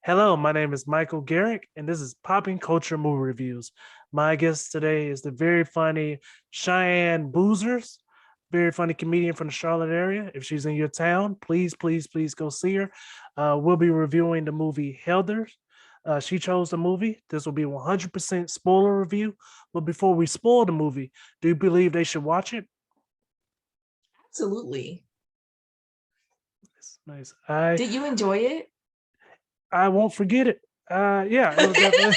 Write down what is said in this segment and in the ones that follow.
Hello, my name is Michael Garrick, and this is PoppinCulture Movie Reviews. My guest today is the very funny Cheyenne Boozers, very funny comedian from the Charlotte area. If she's in your town, please go see her. We'll be reviewing the movie Helders. She chose the movie. This will be a 100% spoiler review. But before we spoil the movie, do you believe they should watch it? Absolutely. It's nice. I Did you enjoy it? I won't forget it. Yeah, it was definitely.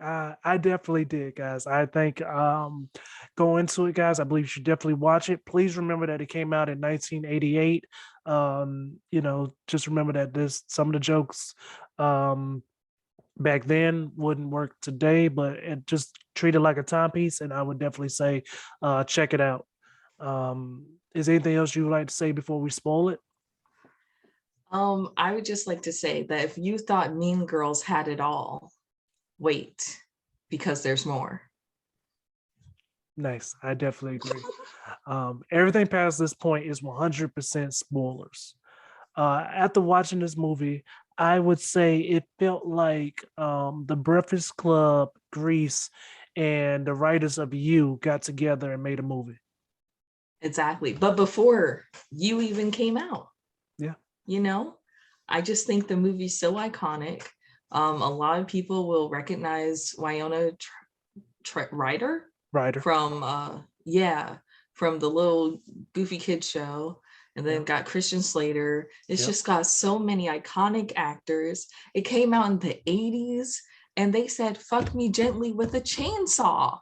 I definitely did, guys. I think go into it, guys. I believe you should definitely watch it. Please remember that it came out in 1988. Just remember that this some of the jokes um, back then wouldn't work today, but it just treat it like a timepiece. And I would definitely say check it out. Is there anything else you would like to say before we spoil it? I would just like to say that if you thought Mean Girls had it all, wait, because there's more. Nice. I definitely agree. Everything past this point is 100% spoilers. After watching this movie, I would say it felt like the Breakfast Club, Grease, and the writers of You got together and made a movie. Exactly. But before you even came out, Yeah, you know, I just think the movie's so iconic. A lot of people will recognize Wyona Ryder writer. from from the little Goofy Kid show, and Yeah, then got Christian Slater. It's yeah. just got so many iconic actors. It came out in the 80s, and they said fuck me gently with a chainsaw.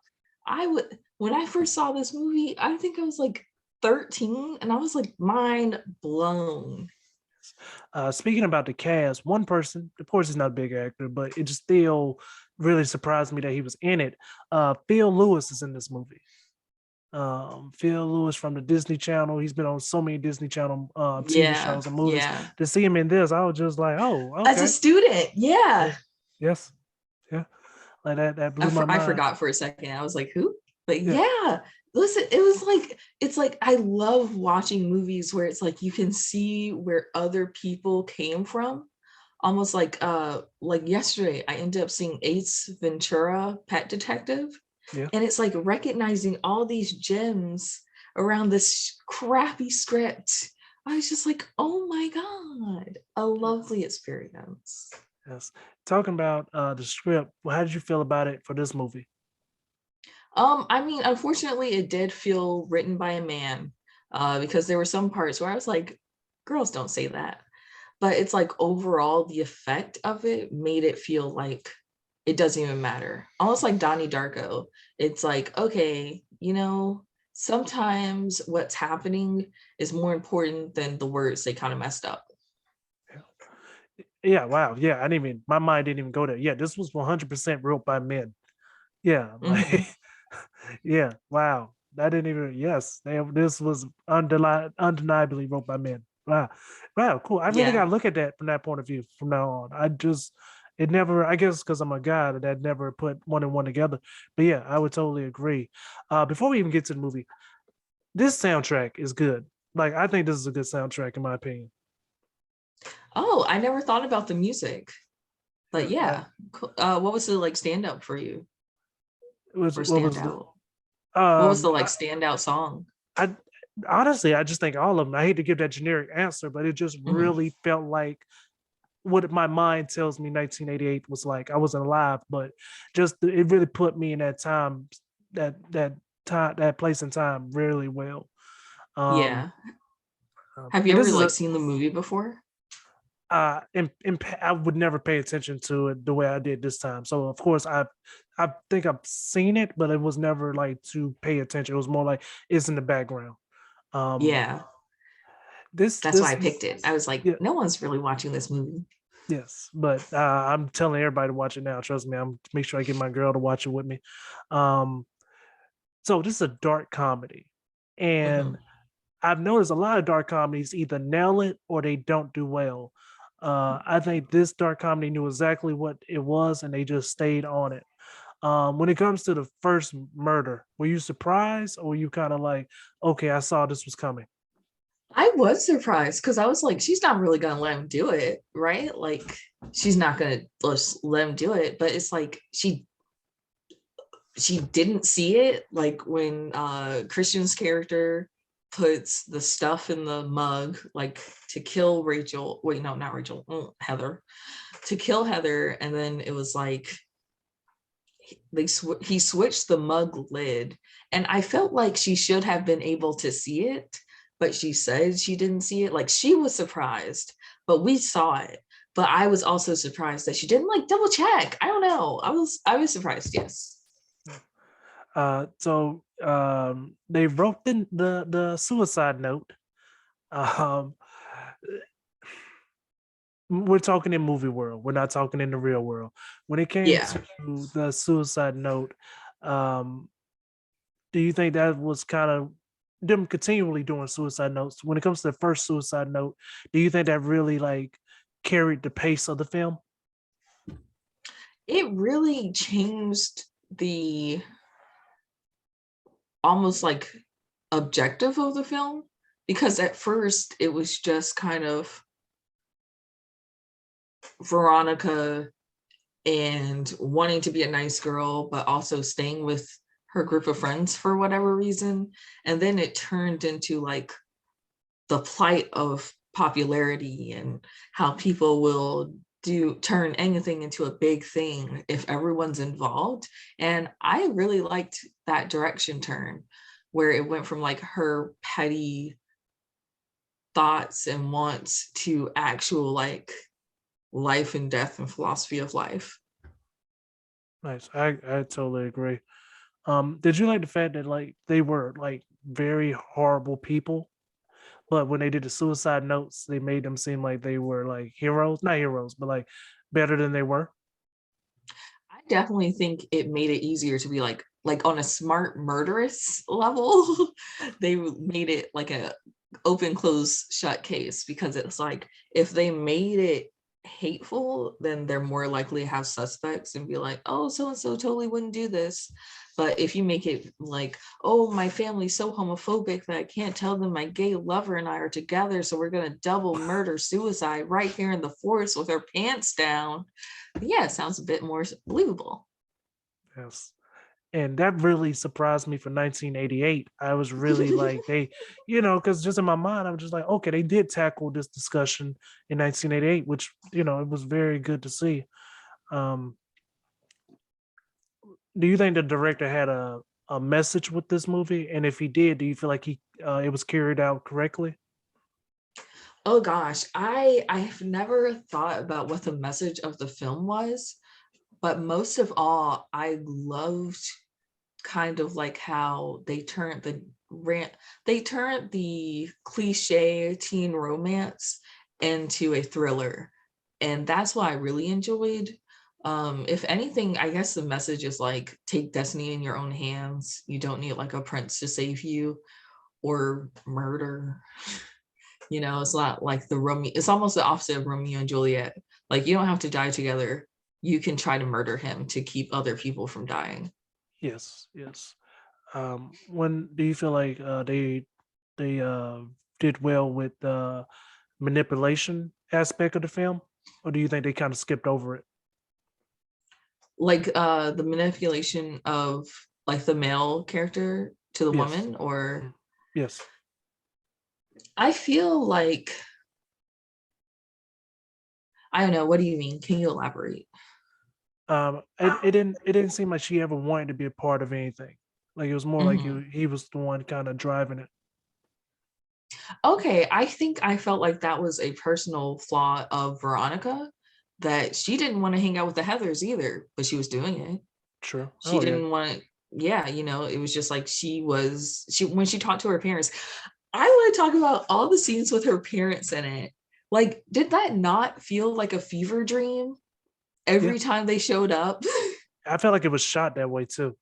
I would When I first saw this movie, I think I was like 13, and I was like mind blown. Speaking about the cast, one person, of course, he's not a big actor, but it just still really surprised me that he was in it. Phil Lewis is in this movie. Phil Lewis from the Disney Channel. He's been on so many Disney Channel TV Yeah, shows and movies. yeah. To see him in this, I was just like, oh, As a okay. student, yeah. Yeah. Yes. Yeah. Like that blew my I mind. forgot for a second. I was like, who? But Yeah. yeah, listen, it was like, it's like, I love watching movies where it's like you can see where other people came from. Almost like yesterday, I ended up seeing Ace Ventura, Pet Detective, Yeah. and it's like recognizing all these gems around this crappy script. I was just like, oh my God, a lovely experience. Yes. Talking about the script, well, how did you feel about it for this movie? I mean, unfortunately, it did feel written by a man, because there were some parts where I was like, girls don't say that. But it's like overall, the effect of it made it feel like it doesn't even matter. Almost like Donnie Darko. It's like, okay, sometimes what's happening is more important than the words they kind of messed up. Yeah. Wow. Yeah. I didn't even, my mind didn't even go there. Yeah. This was 100% wrote by men. Yeah. Hmm. Like, yeah. Wow. I didn't even, yes. This was undeniably wrote by men. Wow. Wow. Cool. I really got Yeah. to look at that from that point of view from now on. It never, I guess, because I'm a guy that never put one and one together. But yeah, I would totally agree. Before we even get to the movie, this soundtrack is good. Like, I think this is a good soundtrack, in my opinion. Oh, I never thought about the music. But Yeah. yeah, what was the like stand up for you, or What stand was the, out? What was um, the like standout song? I honestly, I just think all of them. I hate to give that generic answer, but it just Mhm. really felt like what my mind tells me 1988 was like. I wasn't alive, but just it really put me in that time, that place and time really well. Um, Yeah. Have you and this ever is like a seen the movie before? I would never pay attention to it the way I did this time. So of course I think I've seen it, but it was never like to pay attention. It was more like it's in the background. Um, Yeah, this that's why I this picked it. I was like, yeah. no one's really watching this movie. Yes, but I'm telling everybody to watch it now. Trust me, I'm make sure I get my girl to watch it with me. Um, so this is a dark comedy, and Hmm. I've noticed a lot of dark comedies either nail it or they don't do well. I think this dark comedy knew exactly what it was, and they just stayed on it. When it comes to the first murder, were you surprised, or were you kind of like, okay, I saw this was coming? I was surprised because I was like, she's not really gonna let him do it, right? Like, she's not gonna just let him do it. But it's like she didn't see it. Like when Christian's character puts the stuff in the mug, like to kill Rachel. Wait, no, not Rachel. Heather. To kill Heather, and then it was like he switched the mug lid, and I felt like she should have been able to see it, but she said she didn't see it. Like she was surprised, but we saw it. But I was also surprised that she didn't like double check. I don't know. I was surprised. Yes. They wrote the suicide note. Um, we're talking in movie world. We're not talking in the real world. When it came Yeah. to the suicide note, um, do you think that was kind of them continually doing suicide notes? When it comes to the first suicide note, do you think that really like carried the pace of the film? It really changed the almost like objective of the film, because at first it was just kind of Veronica and wanting to be a nice girl, but also staying with her group of friends for whatever reason. And then it turned into like the plight of popularity and how people will do turn anything into a big thing if everyone's involved. And I really liked that direction turn where it went from like her petty thoughts and wants to actual like life and death and philosophy of life. Nice. I totally agree. Did you like the fact that like they were like very horrible people, but when they did the suicide notes, they made them seem like they were like heroes, not heroes, but like better than they were? I definitely think it made it easier to be like on a smart murderous level. They made it like a open close shut case, because it's like if they made it hateful, then they're more likely to have suspects and be like, oh, so and so totally wouldn't do this. But if you make it like, oh, my family's so homophobic that I can't tell them my gay lover and I are together, so we're gonna double murder suicide right here in the forest with our pants down. Yeah, it sounds a bit more believable. Yes. And that really surprised me for 1988. I was really like, they, because just in my mind, I was just like, okay, they did tackle this discussion in 1988, which, it was very good to see. Um, do you think the director had a message with this movie? And if he did, do you feel like it was carried out correctly? Oh gosh, I've never thought about what the message of the film was, but most of all, I loved kind of like how they turned the cliche teen romance into a thriller. And that's what I really enjoyed. If anything, I guess the message is like take destiny in your own hands. You don't need like a prince to save you or murder. It's not like the Romeo, it's almost the opposite of Romeo and Juliet. Like you don't have to die together. You can try to murder him to keep other people from dying. Yes, yes. When do you feel like they did well with the manipulation aspect of the film, or do you think they kind of skipped over it? Like the manipulation of like the male character to the Yes. woman, or Mhm. Yes. I feel like I don't know, what do you mean? Can you elaborate? It didn't seem like she ever wanted to be a part of anything. Like it was more like Mhm. he was the one kind of driving it. Okay, I think I felt like that was a personal flaw of Veronica, that she didn't want to hang out with the Heathers either, but she was doing it. True. She Oh yeah. didn't want to, yeah, it was just like she when she talked to her parents. I want to talk about all the scenes with her parents in it. Like, did that not feel like a fever dream Yeah. every time they showed up? I felt like it was shot that way too.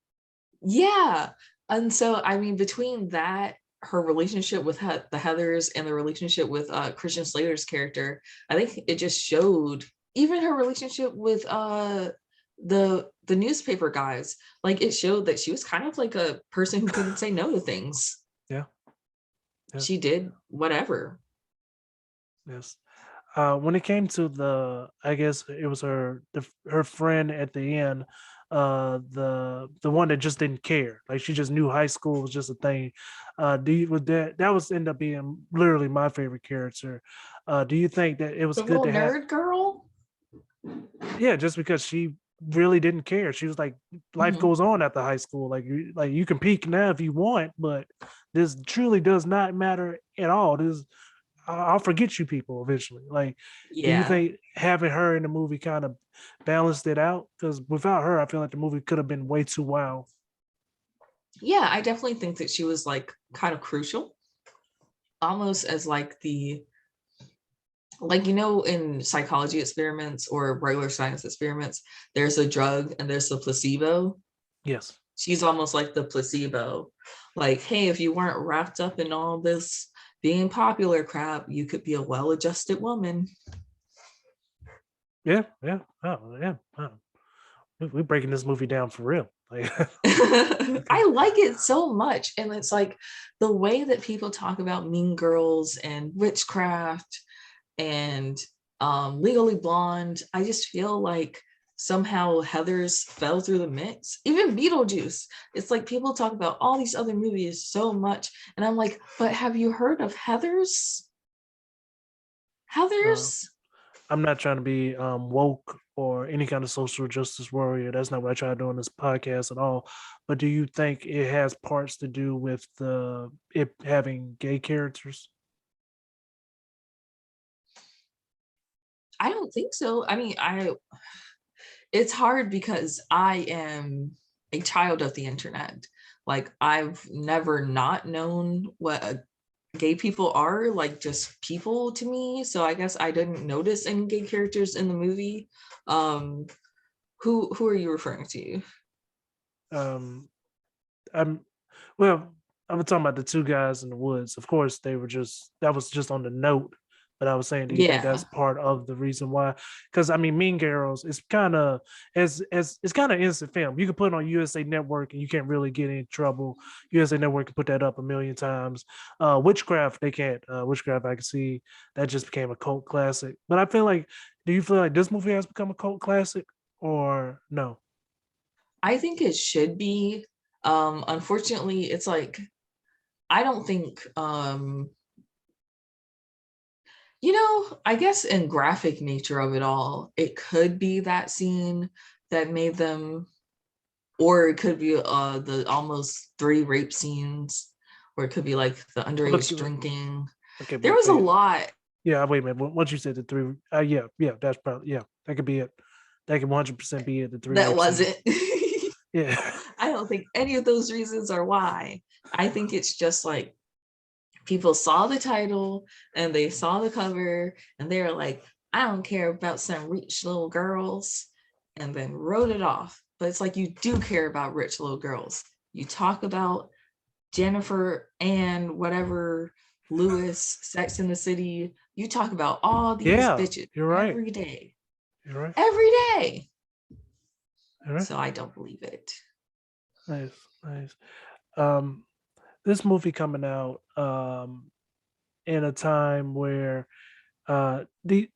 Yeah. And so, I mean, between that, her relationship with the Heathers and the relationship with Christian Slater's character, I think it just showed. Even her relationship with the newspaper guys, like it showed that she was kind of like a person who couldn't say no to things. Yeah. Yeah. she did whatever. Yes. When it came to I guess it was her friend at the end, the one that just didn't care, like she just knew high school was just a thing. Do you Would that was end up being literally my favorite character? Do you think that it was The good little to have? nerd girl. Yeah, just because she really didn't care. She was like, life Mhm. goes on after high school. Like you can peak now if you want, but this truly does not matter at all. This I'll forget you people eventually. Like, do you Yeah. think having her in the movie kind of balanced it out? Because without her, I feel like the movie could have been way too wild. Yeah, I definitely think that she was like kind of crucial, almost as like the like in psychology experiments or regular science experiments, there's a drug and there's a placebo. Yes. She's almost like the placebo. Like, hey, if you weren't wrapped up in all this being popular crap, you could be a well-adjusted woman. Yeah. Yeah. Oh, yeah. Oh. We're breaking this movie down for real. Like, okay. I like it so much. And it's like the way that people talk about Mean Girls and witchcraft and Legally Blonde, I just feel like somehow Heather's fell through the mix. Even Beetlejuice, it's like people talk about all these other movies so much, and I'm like, but have you heard of Heather's? Uh, Heather's? I'm not trying to be woke or any kind of social justice warrior. That's not what I try to do on this podcast at all. But do you think it has parts to do with it having gay characters? I don't think so. I mean, I it's hard because I am a child of the internet. Like I've never not known what gay people are, like just people to me. So I guess I didn't notice any gay characters in the movie. Um, who are you referring to? Um, I'm well. I'm talking about the two guys in the woods. Of course, they were just that was just on the note. But I was saying, do you think Yeah, that's part of the reason why? Because I mean, Mean Girls is kind of as it's kind of instant film. You can put it on USA Network and you can't really get in trouble. USA Network can put that up a million times. Witchcraft they can't. Witchcraft I can see that just became a cult classic. But I feel like, do you feel like this movie has become a cult classic or no? I think it should be. Unfortunately, it's like I don't think I guess in graphic nature of it all, it could be that scene that made them, or it could be the almost three rape scenes, or it could be like the Look, underage drinking. okay, There wait, was a wait. lot Yeah, wait a minute. Once you said the three, yeah, yeah, that's probably yeah, that could be it. That could 100% be it. The three that rape wasn't. scenes. Yeah, I don't think any of those reasons are why. I think it's just like people saw the title and they saw the cover and they were like, I don't care about some rich little girls, and then wrote it off. But it's like you do care about rich little girls. You talk about Jennifer and whatever Lewis, Sex in the City. You talk about all these yeah, bitches you're right. every day, You're right. every day. You're right. So I don't believe it. Nice, nice. Um, this movie coming out in a time where the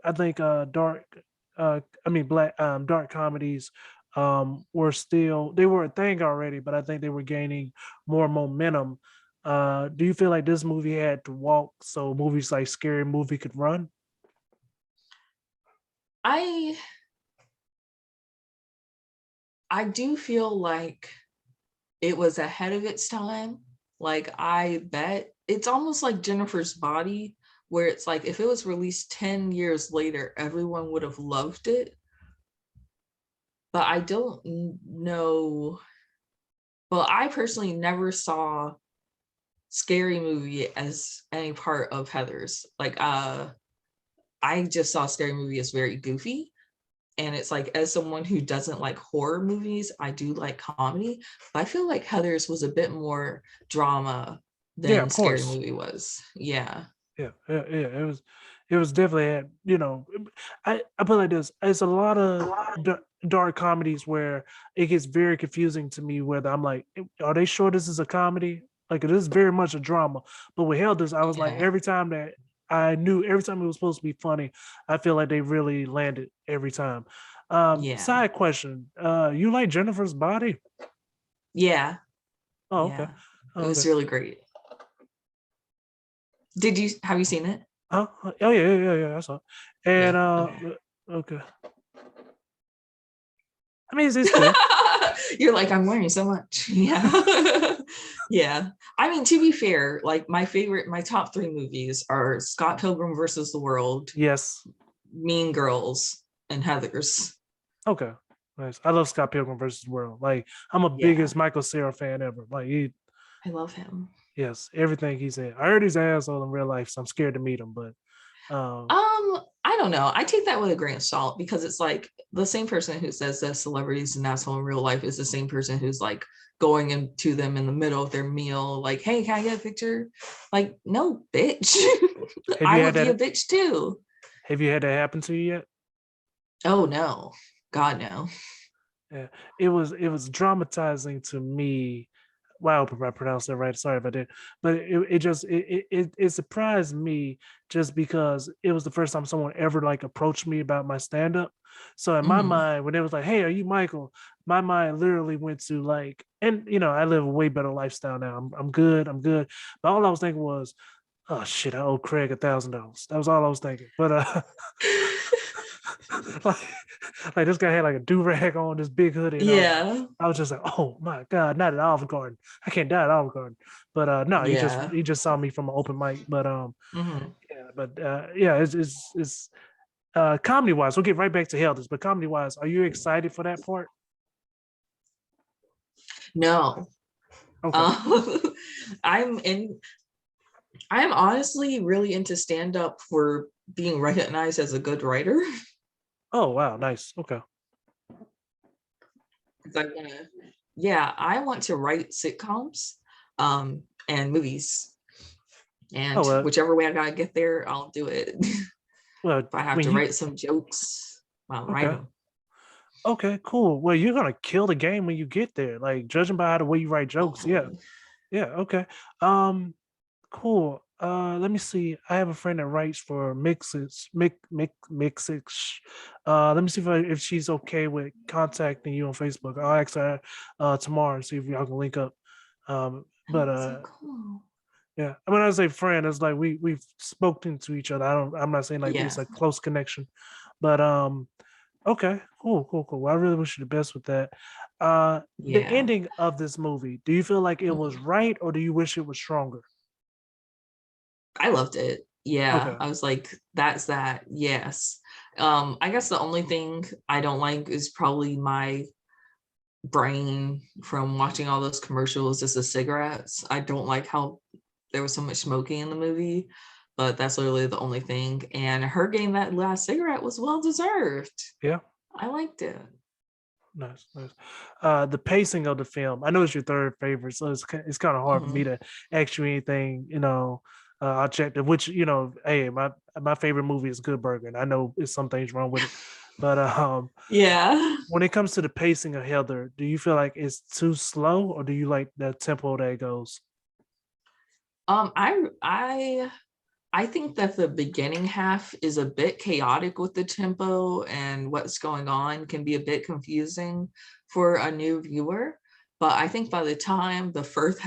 I think I mean black dark comedies were still they were a thing already, but I think they were gaining more momentum. Do you feel like this movie had to walk so movies like Scary Movie could run? I I do feel like it was ahead of its time. Like I bet it's almost like Jennifer's Body, where it's like if it was released 10 years later, everyone would have loved it. But I don't know. Well, I personally never saw Scary Movie as any part of Heather's. Like I just saw Scary Movie as very goofy. And it's like, as someone who doesn't like horror movies, I do like comedy, but I feel like Heather's was a bit more drama Yeah, than of Scary course. Movie was. Yeah. Yeah, yeah, yeah. It was definitely I put it like this. It's a lot of dark comedies where it gets very confusing to me whether I'm like, are they sure this is a comedy? Like it is very much a drama. But with Helders, I was like Yeah. every time that every time it was supposed to be funny, I feel like they really landed every time. Yeah. Side question. You like Jennifer's body? Yeah. Oh, okay. Yeah. It Oh, was okay. really great. Did you have you seen it? Oh, oh yeah, yeah, yeah, yeah. I saw. It. And Yeah. Okay. okay. I mean, it's good. You're like, I'm learning so much. Yeah. Yeah. I mean, to be fair, like my top three movies are Scott Pilgrim versus the World, Yes. Mean Girls, and Heathers. Okay. Nice. I love Scott Pilgrim versus the World. Like I'm a Yeah. biggest Michael Cera fan ever. Like he, I love him. yes, everything he said. I heard he's an asshole in real life, so I'm scared to meet him. But I don't know. I take that with a grain of salt because it's like the same person who says that celebrities an asshole in real life is the same person who's like going into them in the middle of their meal, like, hey, can I get a picture? Like, no, bitch. have I you would had be a that? bitch too. Have you had that happen to you yet? Oh no. God no. Yeah, it was dramatizing to me. Wow, I hope I pronounced that right. Sorry if I did, but it just it surprised me just because it was the first time someone ever like approached me about my stand up. So in my Mhm. mind, when it was like, "Hey, are you Michael?" My mind literally went to like, and I live a way better lifestyle now. I'm good. I'm good. But all I was thinking was, "Oh shit, I owe Craig $1,000." That was all I was thinking. But like, like this guy had like a do rag on, this big hoodie, and Yeah. I was just like, oh my god, not at Olive Garden. I can't die at Olive Garden. But no, Yeah. he just saw me from an open mic. But Mhm. yeah, it's comedy wise. We'll get right back to Helders, but comedy wise, are you excited for that part? No. Okay. Um, I'm in I'm honestly really into stand up for being recognized as a good writer. Oh wow, nice. Okay. I want to, yeah, I want to write sitcoms and movies. Oh And whichever way I gotta get there, I'll do it. If well, I have when to you write some jokes, I'll write okay. them. Okay, cool. Well, you're gonna kill the game when you get there. Like judging by the way you write jokes, yeah. Hopefully. Yeah, okay. Um, cool. Let me see. I have a friend that writes for Mixes. Let me see if she's okay with contacting you on Facebook. I'll ask her tomorrow and see if y'all can link up. Oh, But that's so cool. yeah. When I say friend, it's like we've spoken to each other. I'm not saying like it's Yeah. a close connection. But okay, cool, cool, cool. Well, I really wish you the best with that. The Yeah. ending of this movie, do you feel like it was Mhm. right or do you wish it was stronger? I loved it. Yeah. Okay. I was like, that's that. Yes. I guess the only thing I don't like is probably my brain from watching all those commercials is the cigarettes. I don't like how there was so much smoking in the movie, but that's literally the only thing. And her getting that last cigarette was well deserved. Yeah. I liked it. Nice, nice. The pacing of the film, I know it's your third favorite, so it's kind of hard for me Mhm. to ask you anything. I'll check the which hey, my favorite movie is Good Burger, and I know it's some things wrong with it, but Yeah. when it comes to the pacing of Heather, do you feel like it's too slow, or do you like the tempo that it goes? I think that the beginning half is a bit chaotic with the tempo and what's going on can be a bit confusing for a new viewer. But I think by the time the first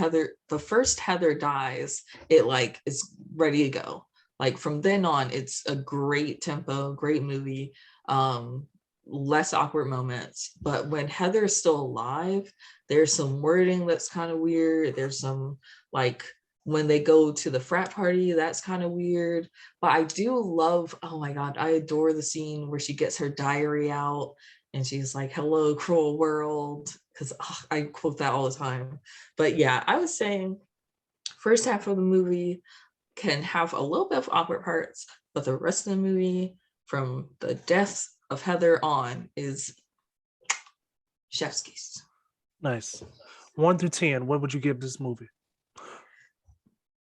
Heather dies, it like is ready to go. Like from then on, it's a great tempo, great movie, um, less awkward moments. But when Heather is still alive, there's some wording that's kind of weird. There's some like when they go to the frat party, that's kind of weird. But I do love, oh my God, I adore the scene where she gets her diary out and she's like, hello, cruel world. Because I quote that all the time. But yeah, I was saying, first half of the movie can have a little bit of awkward parts, but the rest of the movie, from the death of Heather on, is chef's kiss. Nice. 1 through 10, what would you give this movie?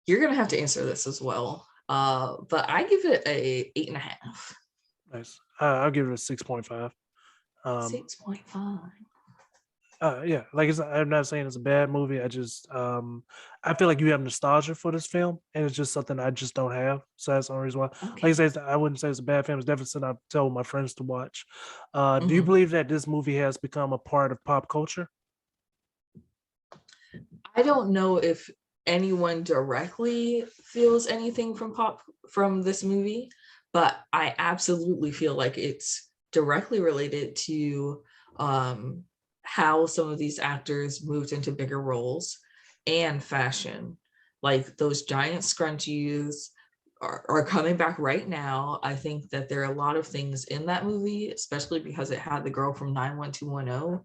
You're going to have to answer this as well. But I give it a 8.5. Nice. I'll give it a 6.5. Um, 6.5. Yeah, like I'm not saying it's a bad movie. I just I feel like you have nostalgia for this film, and it's just something I just don't have. So that's the only reason why. Like I Okay. said, I wouldn't say it's a bad film. It's definitely something I tell my friends to watch. Do you Mhm. believe that this movie has become a part of pop culture? I don't know if anyone directly feels anything from this movie, but I absolutely feel like it's directly related to um, how some of these actors moved into bigger roles and fashion. Like those giant scrunchies are coming back right now. I think that there are a lot of things in that movie, especially because it had the girl from 91210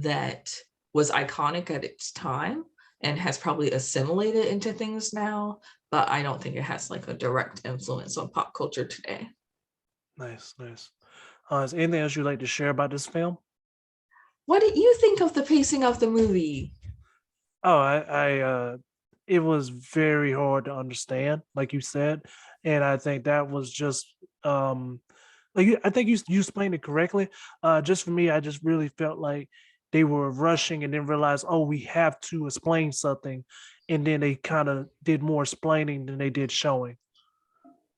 that was iconic at its time and has probably assimilated into things now, but I don't think it has like a direct influence on pop culture today. Nice, nice. Is there anything else you'd like to share about this film? What did you think of the pacing of the movie? Oh, it was very hard to understand, like you said, and I think that was just, I think you explained it correctly. Just for me, I just really felt like they were rushing and then realized, oh, we have to explain something, and then they kind of did more explaining than they did showing.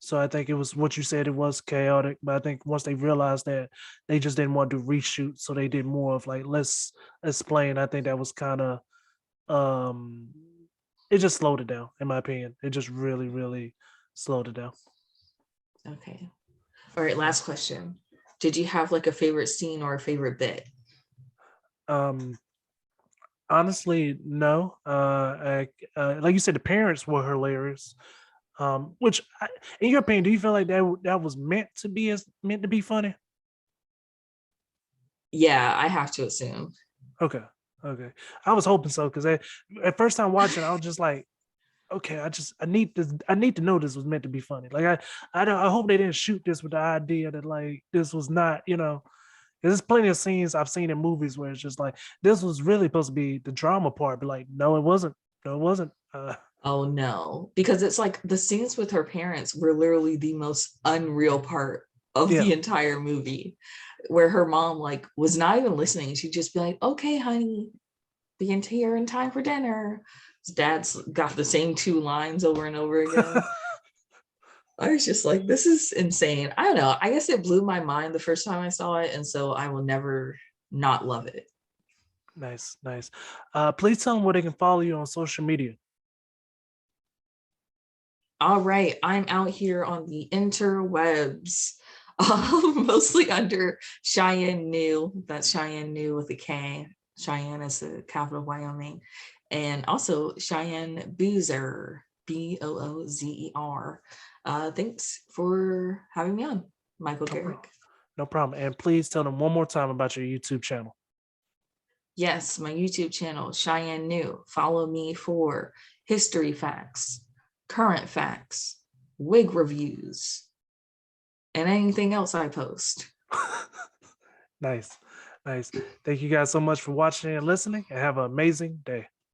So I think it was what you said. It was chaotic, but I think once they realized that, they just didn't want to reshoot, so they did more of like let's explain. I think that was kind of um it just slowed it down, in my opinion. It just really, really slowed it down. Okay. All right, Yeah. last question. Did you have like a favorite scene or a favorite bit? Um Honestly, no. Like you said, the parents were hilarious. In your opinion, do you feel like that was meant to be funny? Yeah, I have to assume. Okay, okay. I was hoping so because at first time watching, I was just like, okay, I need to know this was meant to be funny. Like I hope they didn't shoot this with the idea that like this was not, there's plenty of scenes I've seen in movies where it's just like this was really supposed to be the drama part, but like no, it wasn't. No, it wasn't. Oh no, because it's like the scenes with her parents were literally the most unreal part of Yeah. the entire movie, where her mom like was not even listening. She'd just be like, "Okay, honey, be here in time for dinner." His dad's got the same two lines over and over again. I was just like, this is insane. I don't know. I guess it blew my mind the first time I saw it, and so I will never not love it. Nice, nice. Please tell them where they can follow you on social media. All right, I'm out here on the interwebs, mostly under Cheyenne New. That's Cheyenne New with a K. Cheyenne is the capital of Wyoming, and also Cheyenne Boozer, Boozer. Thanks for having me on, Michael No problem. Garrick. No problem. And please tell them one more time about your YouTube channel. Yes, my YouTube channel, Cheyenne New. Follow me for history facts, current facts, wig reviews, and anything else I post. Nice, nice. Thank you guys so much for watching and listening, and have an amazing day.